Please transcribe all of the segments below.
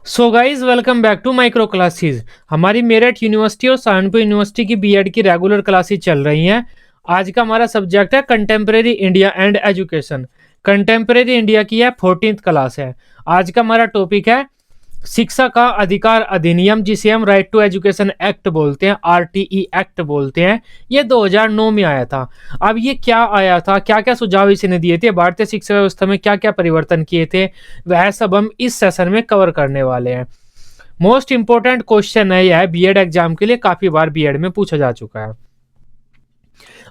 So guys welcome back to micro classes. हमारी Meerut university और Saharanpur university की बीएड की रेगुलर क्लासेस चल रही हैं। आज का हमारा सब्जेक्ट है contemporary India and education. Contemporary India की है 14th क्लास है। आज का हमारा टॉपिक है शिक्षा का अधिकार अधिनियम, जिसे हम राइट टू एजुकेशन एक्ट बोलते हैं, आरटीई एक्ट बोलते हैं। ये 2009 में आया था। अब ये क्या आया था, क्या क्या सुझाव इसने दिए थे, भारतीय शिक्षा व्यवस्था में क्या क्या परिवर्तन किए थे, वह सब हम इस सेशन में कवर करने वाले हैं। मोस्ट इंपोर्टेंट क्वेश्चन है यह बीएड एग्जाम के लिए, काफी बार बीएड में पूछा जा चुका है।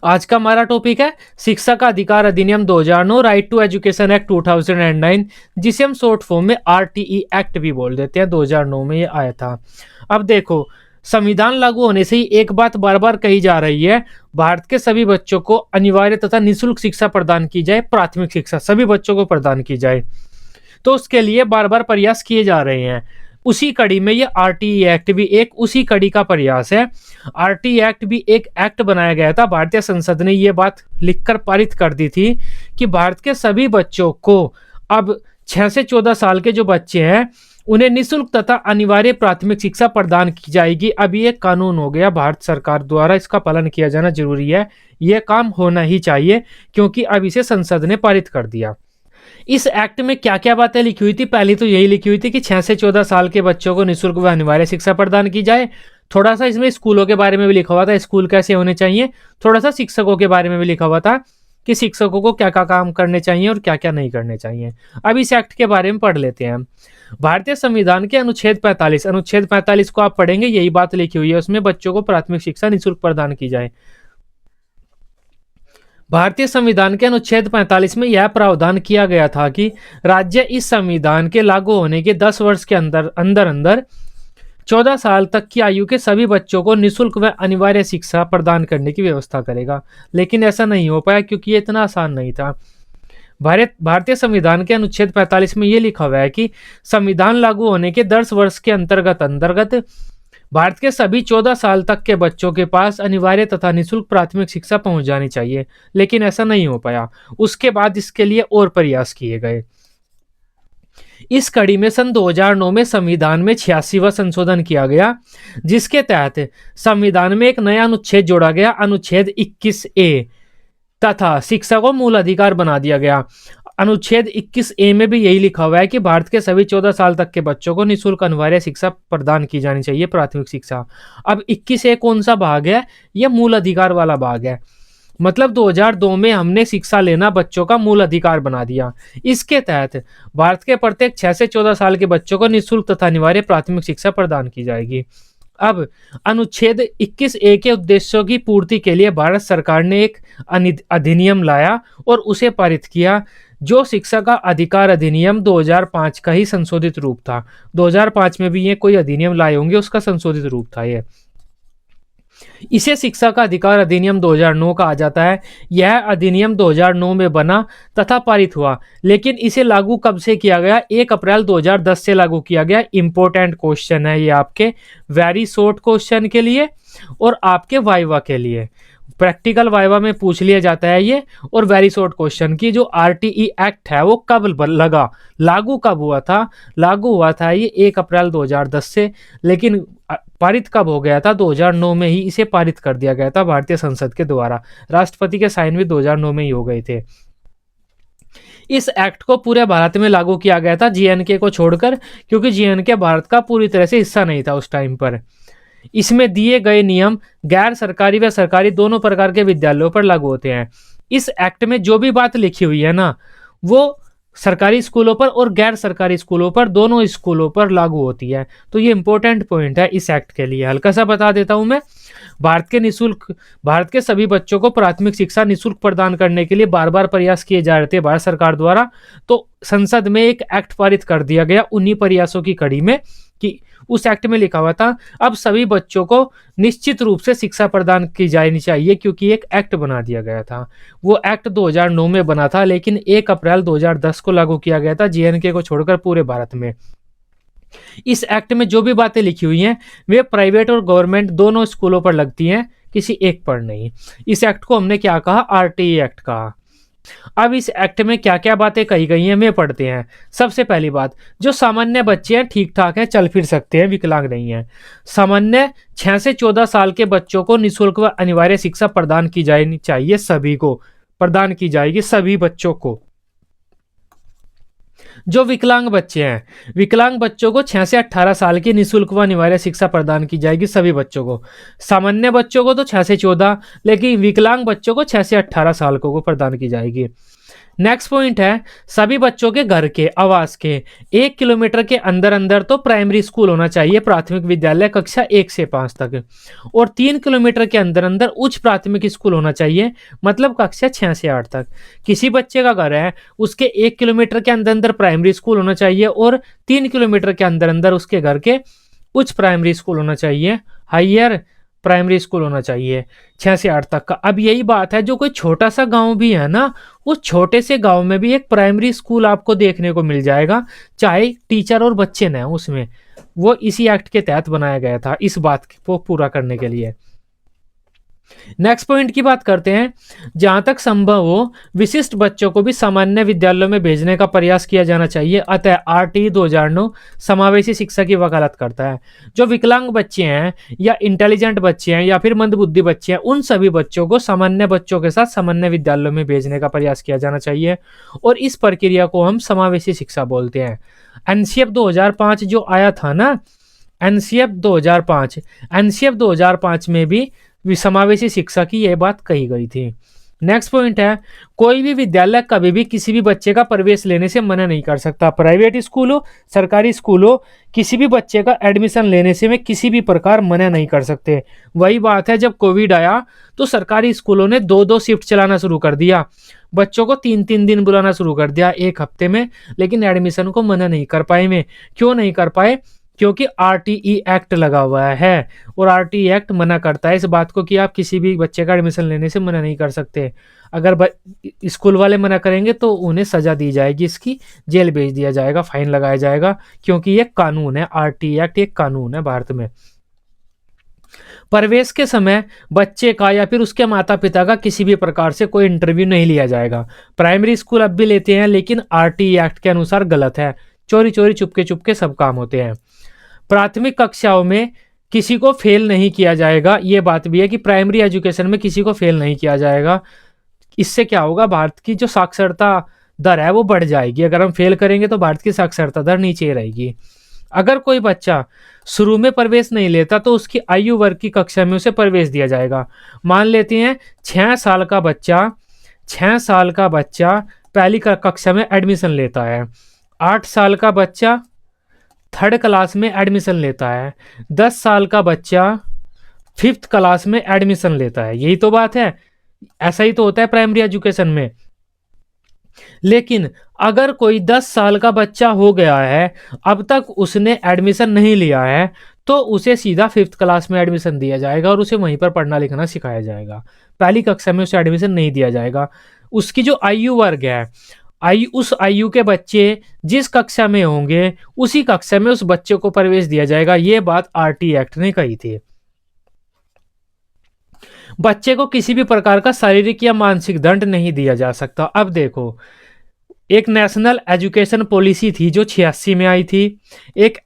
आज का हमारा टॉपिक है शिक्षा का अधिकार अधिनियम 2009, राइट टू एजुकेशन एक्ट 2009, जिसे हम शॉर्ट फॉर्म में आरटीई एक्ट भी बोल देते हैं। 2009 में ये आया था। अब देखो, संविधान लागू होने से ही एक बात बार बार कही जा रही है, भारत के सभी बच्चों को अनिवार्य तथा निःशुल्क शिक्षा प्रदान की जाए, प्राथमिक शिक्षा सभी बच्चों को प्रदान की जाए। तो उसके लिए बार बार प्रयास किए जा रहे हैं। उसी कड़ी में ये आरटीई एक्ट भी एक उसी कड़ी का प्रयास है। आरटीई एक्ट भी एक एक्ट बनाया गया था। भारतीय संसद ने ये बात लिखकर पारित कर दी थी कि भारत के सभी बच्चों को, अब 6 से 14 साल के जो बच्चे हैं, उन्हें निःशुल्क तथा अनिवार्य प्राथमिक शिक्षा प्रदान की जाएगी। अब ये कानून हो गया, भारत सरकार द्वारा इसका पालन किया जाना जरूरी है। यह काम होना ही चाहिए क्योंकि अब इसे संसद ने पारित कर दिया। इस एक्ट में क्या क्या बातें लिखी हुई थी? पहली तो यही लिखी हुई थी कि 6 से 14 साल के बच्चों को निःशुल्क व अनिवार्य शिक्षा प्रदान की जाए। थोड़ा सा इसमें स्कूलों के बारे में भी लिखा हुआ था, स्कूल कैसे होने चाहिए। थोड़ा सा शिक्षकों के बारे में भी लिखा हुआ था कि शिक्षकों को क्या क्या काम करने चाहिए और क्या क्या नहीं करने चाहिए। अब इस एक्ट के बारे में पढ़ लेते हैं। भारतीय संविधान के अनुच्छेद 45 को आप पढ़ेंगे, यही बात लिखी हुई है उसमें, बच्चों को प्राथमिक शिक्षा निःशुल्क प्रदान की जाए। भारतीय संविधान के अनुच्छेद 45 में यह प्रावधान किया गया था कि राज्य इस संविधान के लागू होने के 10 वर्ष के अंदर 14 साल तक की आयु के सभी बच्चों को निःशुल्क व अनिवार्य शिक्षा प्रदान करने की व्यवस्था करेगा। लेकिन ऐसा नहीं हो पाया क्योंकि ये इतना आसान नहीं था। भारतीय संविधान के अनुच्छेद 45 में यह लिखा हुआ है कि संविधान लागू होने के 10 वर्ष के अंतर्गत भारत के सभी 14 साल तक के बच्चों के पास अनिवार्य तथा निःशुल्क प्राथमिक शिक्षा पहुंच जानी चाहिए। लेकिन ऐसा नहीं हो पाया। उसके बाद इसके लिए और प्रयास किए गए। इस कड़ी में सन 2009 में संविधान में 86वां संशोधन किया गया, जिसके तहत संविधान में एक नया अनुच्छेद जोड़ा गया, अनुच्छेद 21A, तथा शिक्षा को मूल अधिकार बना दिया गया। अनुच्छेद 21A में भी यही लिखा हुआ है कि भारत के सभी 14 साल तक के बच्चों को निःशुल्क अनिवार्य शिक्षा प्रदान की जानी चाहिए, प्राथमिक शिक्षा। अब 21A कौन सा भाग है? यह मूल अधिकार वाला भाग है। मतलब 2002 में हमने शिक्षा लेना बच्चों का मूल अधिकार बना दिया। इसके तहत भारत के प्रत्येक 6 से 14 साल के बच्चों को निःशुल्क तथा अनिवार्य प्राथमिक शिक्षा प्रदान की जाएगी। अब अनुच्छेद 21A के उद्देश्यों की पूर्ति के लिए भारत सरकार ने एक अधिनियम लाया और उसे पारित किया, जो शिक्षा का अधिकार अधिनियम 2005 का ही संशोधित रूप था। 2005 में भी ये कोई अधिनियम लाए होंगे, उसका संशोधित रूप था ये। इसे शिक्षा का अधिकार अधिनियम 2009 कहा जाता है। यह अधिनियम 2009 में बना तथा पारित हुआ, लेकिन इसे लागू कब से किया गया? 1 अप्रैल 2010 से लागू किया गया। इंपॉर्टेंट क्वेश्चन है ये आपके वेरी शॉर्ट क्वेश्चन के लिए और आपके वाइवा के लिए। प्रैक्टिकल वाइवा में पूछ लिया जाता है ये। और वेरी शॉर्ट क्वेश्चन की जो आरटीई एक्ट है वो कब लागू कब हुआ था? लागू हुआ था ये 1 अप्रैल 2010 से, लेकिन पारित कब हो गया था? 2009 में ही इसे पारित कर दिया गया था भारतीय संसद के द्वारा। राष्ट्रपति के साइन भी 2009 में ही हो गए थे। इस एक्ट को पूरे भारत में लागू किया गया था, जीएनके को छोड़कर, क्योंकि जीएनके भारत का पूरी तरह से हिस्सा नहीं था उस टाइम पर। इसमें दिए गए नियम गैर सरकारी व सरकारी दोनों प्रकार के विद्यालयों पर लागू होते हैं। इस एक्ट में जो भी बात लिखी हुई है ना, वो सरकारी स्कूलों पर और गैर सरकारी स्कूलों पर, दोनों स्कूलों पर लागू होती है। तो ये इंपॉर्टेंट पॉइंट है इस एक्ट के लिए। हल्का सा बता देता हूं मैं। भारत के सभी बच्चों को प्राथमिक शिक्षा निःशुल्क प्रदान करने के लिए बार बार प्रयास किए जा रहे थे भारत सरकार द्वारा। तो संसद में एक एक्ट पारित कर दिया गया उन्हीं प्रयासों की कड़ी में, कि उस एक्ट में लिखा हुआ था अब सभी बच्चों को निश्चित रूप से शिक्षा प्रदान की जानी चाहिए, क्योंकि एक एक्ट बना दिया गया था। वो एक्ट 2009 में बना था, लेकिन 1 अप्रैल 2010 को लागू किया गया था, जीएनके को छोड़कर पूरे भारत में। इस एक्ट में जो भी बातें लिखी हुई हैं वे प्राइवेट और गवर्नमेंट दोनों स्कूलों पर लगती हैं, किसी एक पर नहीं। इस एक्ट को हमने क्या कहा? आरटीई एक्ट कहा। अब इस एक्ट में क्या क्या बातें कही गई हैं वे पढ़ते हैं। सबसे पहली बात, जो सामान्य बच्चे हैं ठीक ठाक हैं, चल फिर सकते हैं, विकलांग नहीं है। सामान्य 6 से 14 साल के बच्चों को निःशुल्क व अनिवार्य शिक्षा प्रदान की जानी चाहिए, सभी को प्रदान की जाएगी, सभी बच्चों को। जो विकलांग बच्चे हैं, विकलांग बच्चों को 6 से 18 साल की निःशुल्क व अनिवार्य शिक्षा प्रदान की जाएगी, सभी बच्चों को। सामान्य बच्चों को तो 6 से 14, लेकिन विकलांग बच्चों को 6 से 18 साल को प्रदान की जाएगी। नेक्स्ट पॉइंट है, सभी बच्चों के घर के आवास के 1 किलोमीटर के अंदर अंदर तो प्राइमरी स्कूल होना चाहिए, प्राथमिक विद्यालय कक्षा 1 से 5 तक, और 3 किलोमीटर के अंदर अंदर उच्च प्राथमिक स्कूल होना चाहिए, मतलब कक्षा 6 से 8 तक। किसी बच्चे का घर है, उसके 1 किलोमीटर के अंदर अंदर प्राइमरी स्कूल होना चाहिए और 3 किलोमीटर के अंदर अंदर उसके घर के उच्च प्राइमरी स्कूल होना चाहिए, हायर प्राइमरी स्कूल होना चाहिए 6 से 8 तक का। अब यही बात है, जो कोई छोटा सा गांव भी है ना, उस छोटे से गांव में भी एक प्राइमरी स्कूल आपको देखने को मिल जाएगा, चाहे टीचर और बच्चे न उसमें, वो इसी एक्ट के तहत बनाया गया था, इस बात को पूरा करने के लिए। नेक्स्ट पॉइंट की बात करते हैं, जहां तक संभव हो विशिष्ट बच्चों को भी सामान्य विद्यालयों में भेजने का प्रयास किया जाना चाहिए। अतः आरटी 2009 समावेशी शिक्षा की वकालत करता है। जो विकलांग बच्चे हैं या इंटेलिजेंट बच्चे हैं या फिर मंदबुद्धि बच्चे हैं, उन सभी बच्चों को सामान्य बच्चों के साथ सामान्य विद्यालयों में भेजने का प्रयास किया जाना चाहिए, और इस प्रक्रिया को हम समावेशी शिक्षा बोलते हैं। एनसीएफ 2005 जो आया था ना, एनसीएफ 2005 में भी समावेशी शिक्षा की यह बात कही गई थी। नेक्स्ट पॉइंट है, कोई भी विद्यालय कभी भी किसी भी बच्चे का प्रवेश लेने से मना नहीं कर सकता। प्राइवेट स्कूल हो, सरकारी स्कूल हो, किसी भी बच्चे का एडमिशन लेने से में किसी भी प्रकार मना नहीं कर सकते। वही बात है, जब कोविड आया तो सरकारी स्कूलों ने 2-2 शिफ्ट चलाना शुरू कर दिया, बच्चों को 3-3 दिन बुलाना शुरू कर दिया एक हफ्ते में, लेकिन एडमिशन को मना नहीं कर पाए। में क्यों नहीं कर पाए? क्योंकि आरटीई एक्ट लगा हुआ है, और आरटीई एक्ट मना करता है इस बात को कि आप किसी भी बच्चे का एडमिशन लेने से मना नहीं कर सकते। अगर स्कूल वाले मना करेंगे तो उन्हें सजा दी जाएगी, इसकी जेल भेज दिया जाएगा, फाइन लगाया जाएगा, क्योंकि ये कानून है, आरटीई एक्ट एक कानून है भारत में। प्रवेश के समय बच्चे का या फिर उसके माता पिता का किसी भी प्रकार से कोई इंटरव्यू नहीं लिया जाएगा। प्राइमरी स्कूल अब भी लेते हैं, लेकिन आरटीई एक्ट के अनुसार गलत है, चोरी चोरी चुपके चुपके सब काम होते हैं। प्राथमिक कक्षाओं में किसी को फेल नहीं किया जाएगा, ये बात भी है कि प्राइमरी एजुकेशन में किसी को फेल नहीं किया जाएगा। इससे क्या होगा, भारत की जो साक्षरता दर है वो बढ़ जाएगी। अगर हम फेल करेंगे तो भारत की साक्षरता दर नीचे रहेगी। अगर कोई बच्चा शुरू में प्रवेश नहीं लेता तो उसकी आयु वर्ग की कक्षा में उसे प्रवेश दिया जाएगा। मान लेते हैं 6 साल का बच्चा पहली कक्षा में एडमिशन लेता है, 8 साल का बच्चा 3rd क्लास में एडमिशन लेता है, 10 साल का बच्चा 5th क्लास में एडमिशन लेता है। यही तो बात है, ऐसा ही तो होता है प्राइमरी एजुकेशन में। लेकिन अगर कोई 10 साल का बच्चा हो गया है, अब तक उसने एडमिशन नहीं लिया है, तो उसे सीधा 5th क्लास में एडमिशन दिया जाएगा और उसे वहीं पर पढ़ना लिखना सिखाया जाएगा। पहली कक्षा में उसे एडमिशन नहीं दिया जाएगा। उसकी जो आयु वर्ग है, उस आयु के बच्चे जिस कक्षा में होंगे उसी कक्षा में उस बच्चे को प्रवेश दिया जाएगा। ये बात आरटी एक्ट ने कही थी। बच्चे को किसी भी प्रकार का शारीरिक या मानसिक दंड नहीं दिया जा सकता। अब देखो, एक नेशनल एजुकेशन पॉलिसी थी जो 86 में आई थी, एक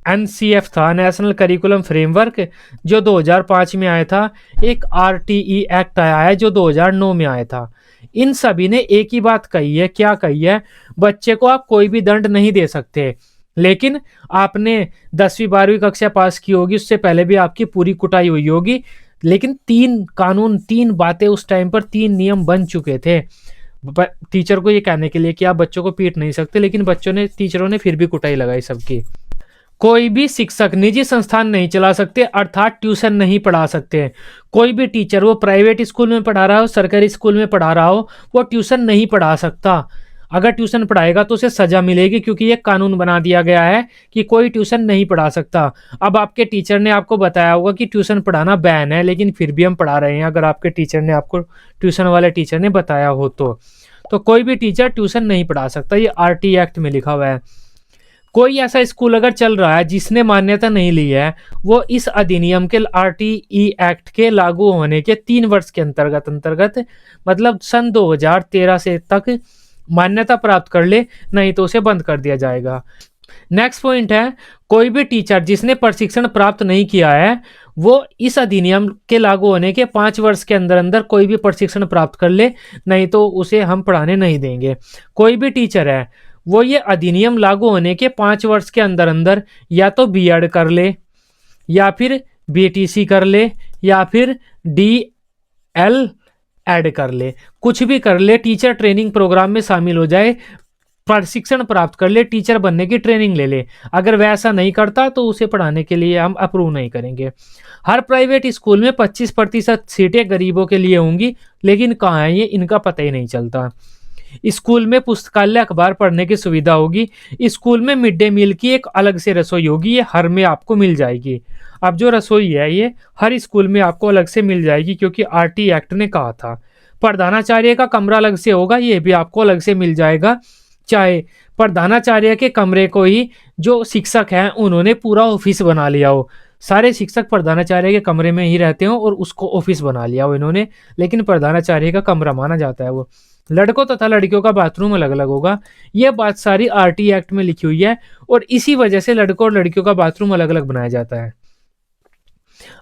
एनसीएफ था, नेशनल करिकुलम फ्रेमवर्क, जो 2005 में आया था, एक आरटीई एक्ट आया है जो 2009 में आया था। इन सभी ने एक ही बात कही है, क्या कही है? बच्चे को आप कोई भी दंड नहीं दे सकते, लेकिन आपने 10वीं 12वीं कक्षा पास की होगी, उससे पहले भी आपकी पूरी कुटाई हुई होगी, लेकिन 3 बातें उस टाइम पर 3 नियम बन चुके थे टीचर को ये कहने के लिए कि आप बच्चों को पीट नहीं सकते, लेकिन टीचरों ने फिर भी कुटाई लगाई सबकी। कोई भी शिक्षक निजी संस्थान नहीं चला सकते, अर्थात ट्यूशन नहीं पढ़ा सकते। कोई भी टीचर, वो प्राइवेट स्कूल में पढ़ा रहा हो, सरकारी स्कूल में पढ़ा रहा हो, वो ट्यूशन नहीं पढ़ा सकता। अगर ट्यूशन पढ़ाएगा तो उसे सजा मिलेगी, क्योंकि ये कानून बना दिया गया है कि कोई ट्यूशन नहीं पढ़ा सकता। अब आपके टीचर ने आपको बताया होगा कि ट्यूशन पढ़ाना बैन है, लेकिन फिर भी हम पढ़ा रहे हैं। अगर आपके टीचर ने आपको, ट्यूशन वाले टीचर ने बताया हो तो कोई भी टीचर ट्यूशन नहीं पढ़ा सकता। ये आरटी एक्ट में लिखा हुआ है। कोई ऐसा स्कूल अगर चल रहा है जिसने मान्यता नहीं ली है, वो इस अधिनियम के आरटीई एक्ट के लागू होने के 3 वर्ष के अंतर्गत मतलब सन 2013 से तक मान्यता प्राप्त कर ले, नहीं तो उसे बंद कर दिया जाएगा। नेक्स्ट पॉइंट है, कोई भी टीचर जिसने प्रशिक्षण प्राप्त नहीं किया है, वो इस अधिनियम के लागू होने के 5 वर्ष के अंदर अंदर कोई भी प्रशिक्षण प्राप्त कर ले, नहीं तो उसे हम पढ़ाने नहीं देंगे। कोई भी टीचर है वो ये अधिनियम लागू होने के 5 वर्ष के अंदर अंदर या तो बीएड कर ले, या फिर बीटीसी कर ले, या फिर डीएल ऐड कर ले, कुछ भी कर ले, टीचर ट्रेनिंग प्रोग्राम में शामिल हो जाए, प्रशिक्षण प्राप्त कर ले, टीचर बनने की ट्रेनिंग ले ले। अगर वह ऐसा नहीं करता तो उसे पढ़ाने के लिए हम अप्रूव नहीं करेंगे। हर प्राइवेट स्कूल में 25% सीटें गरीबों के लिए होंगी, लेकिन कहाँ है ये, इनका पता ही नहीं चलता। स्कूल में पुस्तकालय, अखबार पढ़ने की सुविधा होगी। स्कूल में मिड डे मील की एक अलग से रसोई होगी, ये हर में आपको मिल जाएगी। अब जो रसोई है ये हर स्कूल में आपको अलग से मिल जाएगी, क्योंकि आरटी एक्ट ने कहा था। प्रधानाचार्य का कमरा अलग से होगा, ये भी आपको अलग से मिल जाएगा। चाहे प्रधानाचार्य के कमरे को ही जो शिक्षक हैं उन्होंने पूरा ऑफिस बना लिया हो, सारे शिक्षक प्रधानाचार्य के कमरे में ही रहते हो और उसको ऑफिस बना लिया हो इन्होंने, लेकिन प्रधानाचार्य का कमरा माना जाता है वो। लड़कों तथा लड़कियों का बाथरूम अलग अलग होगा। यह बात सारी आरटी एक्ट में लिखी हुई है और इसी वजह से लड़कों और लड़कियों का बाथरूम अलग अलग बनाया जाता है।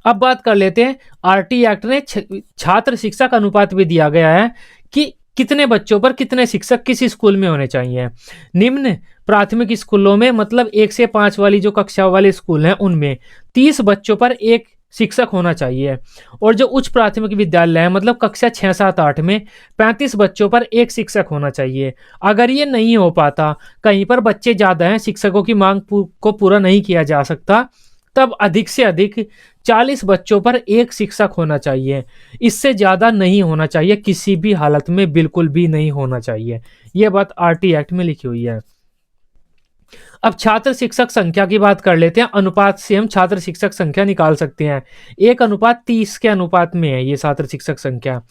अब बात कर लेते हैं, आरटी एक्ट ने छात्र शिक्षक अनुपात भी दिया गया है कि कितने बच्चों पर कितने शिक्षक किस स्कूल में होने चाहिए। निम्न प्राथमिक स्कूलों में, मतलब 1 से 5 वाली जो कक्षा वाले स्कूल हैं उनमें 30 बच्चों पर एक शिक्षक होना चाहिए, और जो उच्च प्राथमिक विद्यालय है मतलब कक्षा 6, 7, 8 में 35 बच्चों पर एक शिक्षक होना चाहिए। अगर ये नहीं हो पाता, कहीं पर बच्चे ज़्यादा हैं, शिक्षकों की मांग को पूरा नहीं किया जा सकता, तब अधिक से अधिक 40 बच्चों पर एक शिक्षक होना चाहिए। इससे ज़्यादा नहीं होना चाहिए, किसी भी हालत में बिल्कुल भी नहीं होना चाहिए। यह बात आरटी एक्ट में लिखी हुई है। अब छात्र शिक्षक संख्या की बात कर लेते हैं। अनुपात से हम छात्र शिक्षक संख्या निकाल सकते हैं। 1:30 के अनुपात में है ये छात्र शिक्षक संख्या।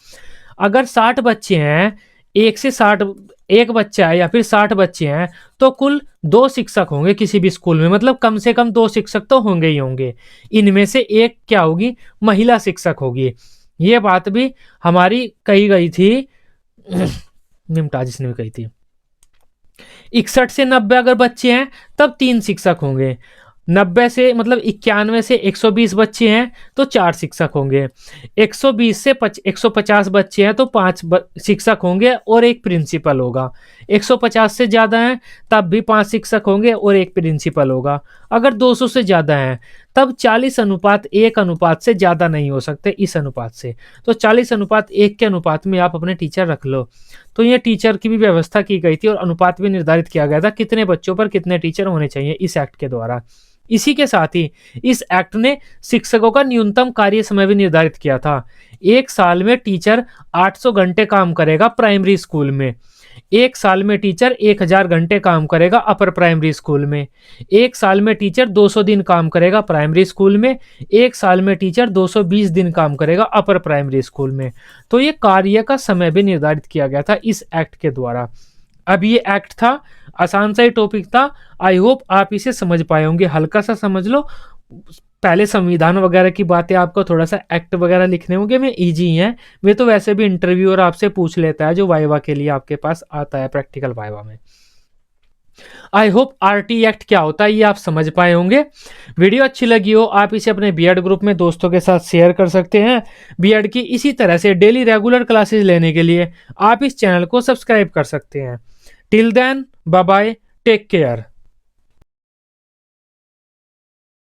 अगर 60 बच्चे हैं, 1 से 60 एक बच्चा है या फिर 60 बच्चे हैं, तो कुल 2 शिक्षक होंगे किसी भी स्कूल में, मतलब कम से कम 2 शिक्षक तो होंगे ही होंगे। इनमें से एक क्या होगी, महिला शिक्षक होगी। ये बात भी हमारी कही गई थी, निमटाजिस ने भी कही थी। 61 से 90 अगर बच्चे हैं तब 3 शिक्षक होंगे। 90 से मतलब 91 से 120 बच्चे हैं तो 4 शिक्षक होंगे। 120 से 150 बच्चे हैं तो 5 शिक्षक होंगे और एक प्रिंसिपल होगा। 150 से ज़्यादा हैं तब भी 5 शिक्षक होंगे और एक प्रिंसिपल होगा। अगर 200 से ज़्यादा हैं तब 40:1 अनुपात से ज़्यादा नहीं हो सकते इस अनुपात से। तो 40:1 के अनुपात में आप अपने टीचर रख लो। तो ये टीचर की भी व्यवस्था की गई थी और अनुपात भी निर्धारित किया गया था कितने बच्चों पर कितने टीचर होने चाहिए इस एक्ट के द्वारा। इसी के साथ ही इस एक्ट ने शिक्षकों का न्यूनतम कार्य समय भी निर्धारित किया था। 1 साल में टीचर 800 घंटे काम करेगा प्राइमरी स्कूल में। 1 साल में टीचर 1000 घंटे काम करेगा अपर प्राइमरी स्कूल में। 1 साल में टीचर 200 दिन काम करेगा प्राइमरी स्कूल में। 1 साल में टीचर 220 दिन काम करेगा अपर प्राइमरी स्कूल में। तो ये कार्य का समय भी निर्धारित किया गया था इस एक्ट के द्वारा। अब ये एक्ट था, आसान सा ही टॉपिक था। आई होप आप इसे समझ पाए होंगे, हल्का सा समझ लो। पहले संविधान वगैरह की बातें आपको थोड़ा सा एक्ट वगैरह लिखने होंगे, में इजी हैं। वे तो वैसे भी इंटरव्यूअर आपसे पूछ लेता है जो वाइवा के लिए आपके पास आता है, प्रैक्टिकल वाइवा में। आई होप आरटी एक्ट क्या होता है ये आप समझ पाए होंगे। वीडियो अच्छी लगी हो आप इसे अपने बीएड ग्रुप में दोस्तों के साथ शेयर कर सकते हैं। बीएड की इसी तरह से डेली रेगुलर क्लासेस लेने के लिए आप इस चैनल को सब्सक्राइब कर सकते हैं। Till then, bye bye, take care.